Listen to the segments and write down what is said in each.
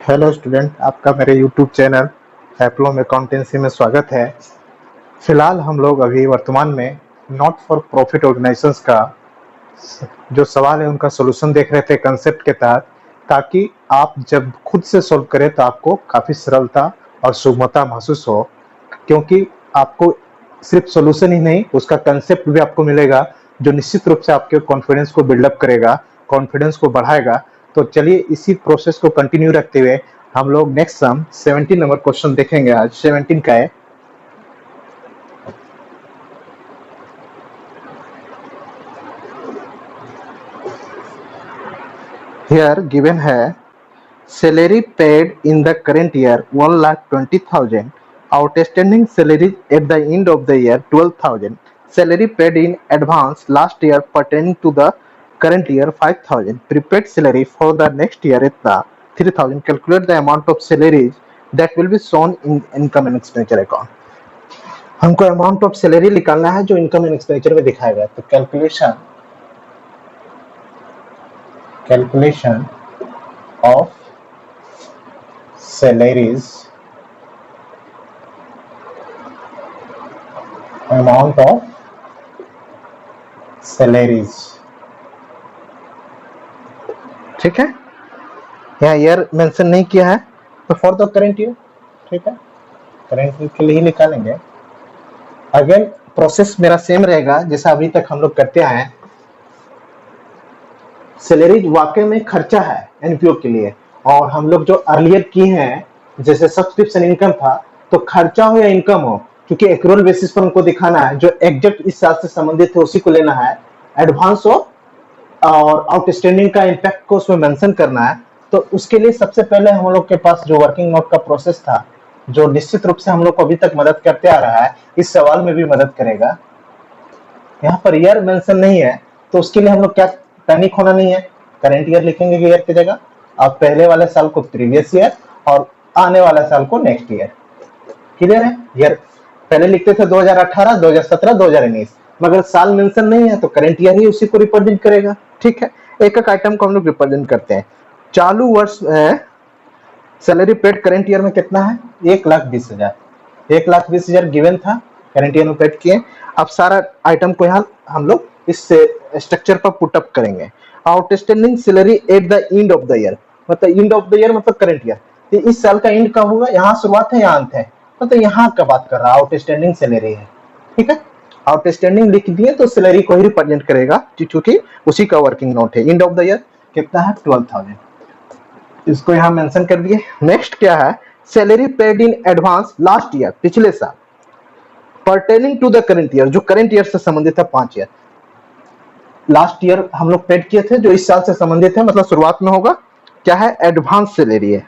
Hello student, आपका मेरे YouTube channel हैप्लम accountancy में स्वागत है। फिलहाल हम लोग अभी वर्तमान में नॉट फॉर प्रॉफिट ऑर्गेनाइजेशंस का जो सवाल है उनका सॉल्यूशन देख रहे थे कंसेप्ट के तहत, ताकि आप जब खुद से सॉल्व करें तो आपको काफ़ी सरलता और सुगमता महसूस हो, क्योंकि आपको सिर्फ सॉल्यूशन ही नहीं उसका कंसेप्ट भी आपको मिलेगा, जो निश्चित रूप से आपके कॉन्फिडेंस को बिल्डअप करेगा, कॉन्फिडेंस को बढ़ाएगा। तो चलिए इसी प्रोसेस को कंटिन्यू रखते हुए हम लोग नेक्स्ट सम 17 नंबर क्वेश्चन देखेंगे। आज 17 का है। हियर गिवन है salary paid in the current year 1,20,000, outstanding salary at the end of the year 12,000, salary paid in advance last year pertaining to the current year 5,000, prepaid salary for the next year at the 3,000. Calculate the amount of salaries that will be shown in income and expenditure account. हमको amount of salary निकालना है जो income and expenditure में दिखाया गया। तो calculation of salaries, amount of salaries, ठीक है। यहाँ ईयर मेंशन नहीं किया है तो फॉर द करेंट ईयर, ठीक है, करेंट ईयर के लिए ही निकालेंगे। अगेन प्रोसेस मेरा सेम रहेगा जैसा अभी तक हम लोग करते आए हैं। सैलरी वाकई में खर्चा है एनपीओ के लिए, और हम लोग जो अर्लियर किए हैं जैसे सब्सक्रिप्शन इनकम था, तो खर्चा हो या इनकम हो, क्योंकि एक्रूअल बेसिस पर हमको दिखाना है, जो एग्जैक्ट इस साल से संबंधित है उसी को लेना है। एडवांस हो और आउटस्टैंडिंग का इम्पैक्ट को उसमें मेंशन करना है। तो उसके लिए सबसे पहले हम लोग के पास जो वर्किंग नोट का प्रोसेस था, जो निश्चित रूप से हम लोग को अभी तक मदद करते आ रहा है, इस सवाल में भी मदद करेगा। यहाँ पर ईयर मेंशन नहीं है तो उसके लिए हम लोग क्या पैनिक होना नहीं है, करेंट ईयर लिखेंगे ईयर की जगह, अब पहले वाले साल को प्रीवियस ईयर और आने वाले साल को नेक्स्ट ईयर। क्लियर है? ईयर पहले लिखते थे 2018, 2017, 2019, मगर साल मेंशन नहीं है तो करंट ईयर ही उसी को रिप्रेजेंट करेगा। ठीक है, एक एक आइटम को हम लोग रिप्रेजेंट करते हैं। चालू वर्ष सैलरी पेड करंट ईयर में कितना है? 1,20,000। 1,20,000 गिवन था, करंट ईयर में पेड किए। अब सारा आइटम को यहाँ हम लोग इस स्ट्रक्चर पर पुटअप करेंगे। Outstanding salary at the end of the year, मतलब एंड ऑफ द ईयर मतलब करंट ईयर, तो इस साल का एंड कब होगा? यहाँ शुरुआत है यहाँ अंत है, तो यहाँ का बात कर रहा है, आउटस्टैंडिंग सैलरी है। ठीक है, आउटस्टैंडिंग लिख दिए तो सैलरी को ही रिप्रेजेंट करेगा, क्योंकि उसी का वर्किंग नोट है। एंड ऑफ द ईयर कितना है? 12,000, इसको यहाँ मेंशन कर दिए। नेक्स्ट क्या है? Salary paid in advance last year, पिछले साल, pertaining to the current year, जो करंट ईयर से संबंधित है 5 ईयर। लास्ट ईयर हम लोग पेड किए थे, जो इस साल से संबंधित है, मतलब शुरुआत में होगा। क्या है? एडवांस सैलरी है।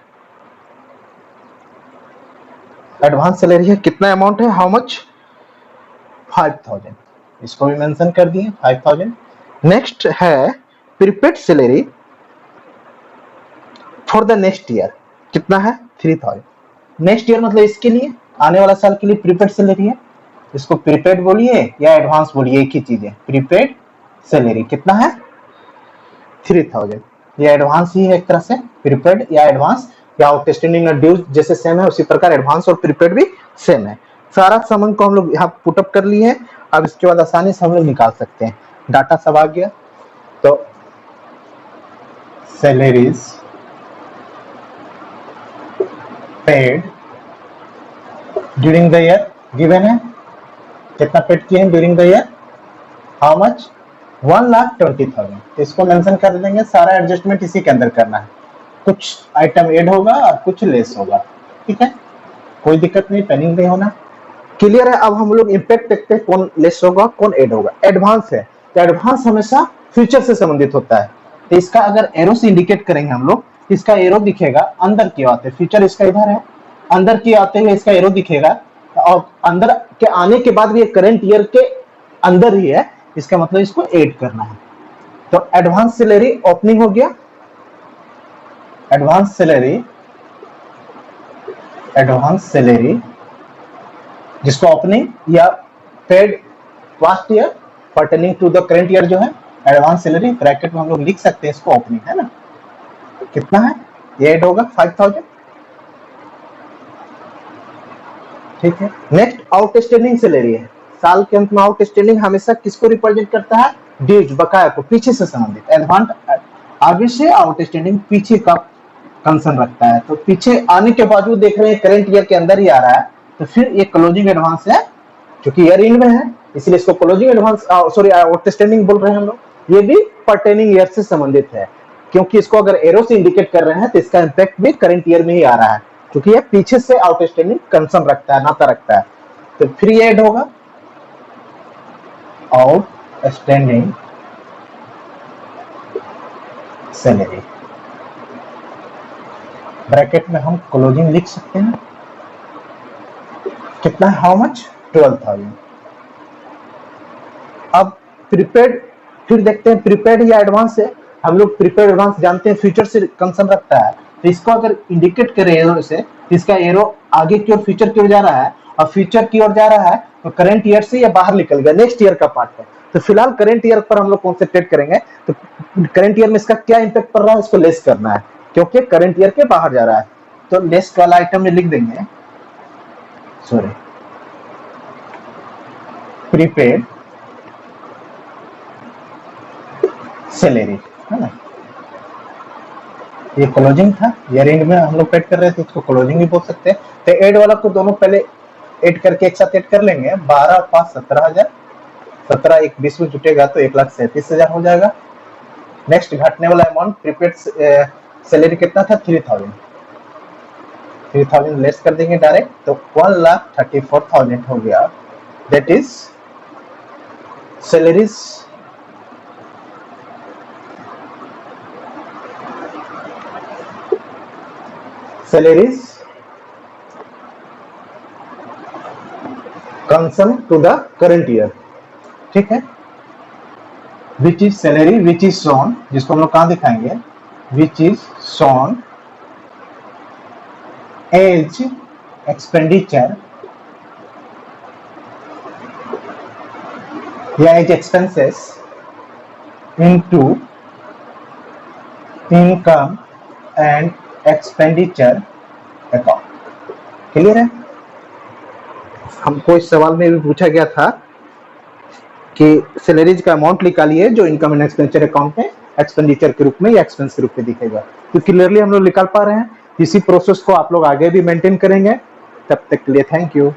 एडवांस सैलरी है, कितना अमाउंट है? How much? 5,000, इसको भी मेंशन कर दिए 5,000। नेक्स्ट है prepaid salary for the next year, कितना है? 3,000। नेक्स्ट ईयर मतलब इसके लिए, आने वाला साल के लिए प्रीपेड सैलरी है। इसको प्रीपेड बोलिए या एडवांस बोलिए, एक ही चीज है। प्रीपेड सैलरी कितना है? 3,000। ये एडवांस ही है एक तरह से, प्रीपेड या एडवांस या आउटस्टैंडिंग ड्यूज जैसे सेम है, उसी प्रकार एडवांस और प्रीपेड भी सेम है। सारा सामान को हम लोग यहाँ पुटअप कर लिए हैं। अब इसके बाद आसानी से हम लोग निकाल सकते हैं। डाटा सब आ गया, तो salaries paid during the year given है, कितना पेड किए हैं during the year? How much? 1,20,000। इसको मेंशन कर देंगे। सारा एडजस्टमेंट इसी के अंदर करना है, कुछ आइटम ऐड होगा और कुछ लेस होगा। ठीक है, कोई दिक्कत नहीं, पेनिंग नहीं होना। क्लियर है? अब हम लोग इंपैक्ट देखते हैं, कौन लेस होगा कौन ऐड होगा। एडवांस है तो एडवांस हमेशा फ्यूचर से संबंधित होता है, तो इसका अगर एरो से इंडिकेट करेंगे हम लोग, इसका एरो दिखेगा अंदर की आते, फ्यूचर इसका इधर है, अंदर की आते हुए इसका एरो दिखेगा, और अंदर के आने के बाद भी करंट ईयर के अंदर ही है, इसका मतलब इसको ऐड करना है। तो एडवांस सैलरी ओपनिंग हो गया, एडवांस सैलरी जिसको ओपनिंग या paid last year pertaining to the current year जो है एडवांस सैलरी, ब्रैकेट में हम लोग लिख सकते हैं इसको ओपनिंग, है ना? कितना है? ये ऐड होगा 5000, ठीक है। नेक्स्ट आउटस्टैंडिंग सैलरी है। साल के अंत में आउटस्टैंडिंग हमेशा किसको रिप्रेजेंट करता है? ड्यूज, बकाया को, पीछे से संबंधित। एडवांस आगे से, आउटस्टैंडिंग पीछे का कंसर्न रखता है। तो पीछे आने के बावजूद देख रहे हैं करंट ईयर के अंदर ही आ रहा है, तो फिर ये क्लोजिंग एडवांस है, क्योंकि ईयर एंड में है इसलिए इसको क्लोजिंग एडवांस सॉरी आउटस्टैंडिंग बोल रहे हैं हम लोग। ये भी पर्टेनिंग ईयर से संबंधित है, क्योंकि इसको अगर एरो से इंडिकेट कर रहे हैं तो इसका इंपैक्ट भी करंट ईयर में ही आ रहा है, क्योंकि ये पीछे से आउटस्टैंडिंग कंसर्न रखता है, नाता रखता है। तो फिर ये ऐड होगा आउटस्टैंडिंग सैलरी, ब्रैकेट में हम क्लोजिंग लिख सकते हैं। कितना है? How much? 12,000। अब प्रीपेड, फिर देखते हैं प्रीपेड या एडवांस है। हम लोग प्रीपेड एडवांस जानते हैं फ्यूचर से कंसर्न रखता है, तो इसको अगर इंडिकेट करें एरो से, तो इसका एरो आगे की ओर फ्यूचर की ओर जा रहा है, और फ्यूचर की ओर जा रहा है तो करंट ईयर से ये बाहर निकल गया, नेक्स्ट ईयर का पार्ट है। तो फिलहाल करंट ईयर पर हम लोग कॉन्सेंट्रेट करेंगे। तो करंट ईयर में इसका क्या इंपैक्ट पड़ रहा है, इसको लेस करना है, क्योंकि करंट ईयर के बाहर जा रहा है। तो लेस वाला आइटम में लिख देंगे, सॉरी, प्रीपेड सैलरी, है ना। ये क्लोजिंग था, ईयर एंड में हम लोग ऐड कर रहे थे, इसको क्लोजिंग भी बोल सकते हैं। तो ऐड वाला को दोनों पहले ऐड करके एक साथ ऐड कर लेंगे। 12 5 17,000, 17 1 20 में जुटेगा तो 1,37,000 हो जाएगा। नेक्स्ट घटने वाला अमाउंट प्रीपेड सैलरी कितना था? 3,000। 3,000 लेस कर देंगे डायरेक्ट, तो 1,34,000 हो गया। That is salaries concern to the current year, ठीक है। Which is salary which is shown, जिसको हम लोग कहां दिखाएंगे? Which is shown as expenditure या as expenses into income and expenditure account. Clear है? हमको इस सवाल में भी पूछा गया था कि सैलरीज का अमाउंट निकालिए जो इनकम एंड एक्सपेंडिचर अकाउंट में एक्सपेंडिचर के रूप में या एक्सपेंस के रूप में दिखेगा। तो क्लियरली हम लोग निकाल पा रहे हैं। इसी प्रोसेस को आप लोग आगे भी मेंटेन करेंगे। तब तक के लिए थैंक यू।